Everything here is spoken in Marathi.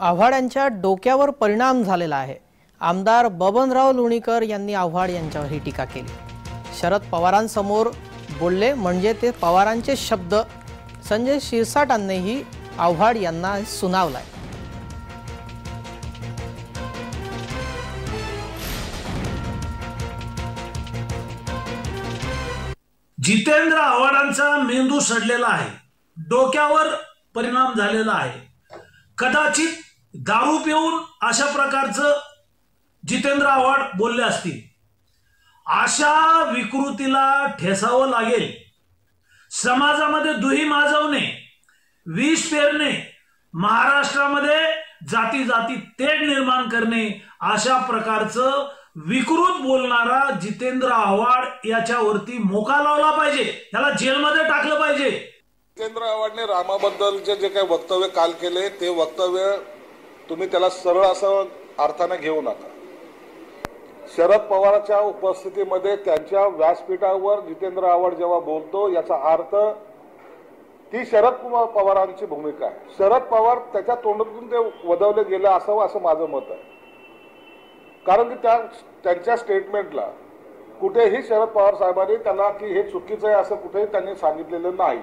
आव्हाड यांच्या डोक्यावर परिणाम झालेला आहे। आमदार बबनराव लोणीकर यांनी आव्हाड यांच्यावर ही टीका केली। शरद पवारांसमोर बोलले म्हणजे ते पवारांचे शब्द संजय शिरसाटांनीही आव्हाड यांना सुनावलाय। जितेंद्र आव्हाडांचा मेंदू सडलेला आहे, डोक्यावर परिणाम झालेला आहे। कदाचित दारू पिऊन अशा प्रकारचं जितेंद्र आव्हाड बोलले असतील। अशा विकृतीला ठेसावं लागेल। समाजामध्ये दुही माजवणे, विष पेरणे, महाराष्ट्रामध्ये जाती जाती तेढ निर्माण करणे, अशा प्रकारचं विकृत बोलणारा जितेंद्र आव्हाड याच्यावरती मोका लावला पाहिजे, त्याला जेलमध्ये टाकलं पाहिजे। जितेंद्र आव्हाडने रामाबद्दलचे जे काही वक्तव्य काल केले ते वक्तव्य तुम्ही त्याला सरळ असं अर्थाने घेऊ नका। शरद पवारच्या उपस्थितीमध्ये त्यांच्या व्यासपीठावर जितेंद्र आव्हाड जेव्हा बोलतो याचा अर्थ ती शरद पवारांची भूमिका आहे। शरद पवार त्याच्या तोंडातून ते वदवले गेले असावं असं माझं मत आहे। कारण की त्यांच्या स्टेटमेंटला कुठेही शरद पवार साहेबांनी त्यांना की हे चुकीचं आहे असं कुठेही त्यांनी सांगितलेलं नाही।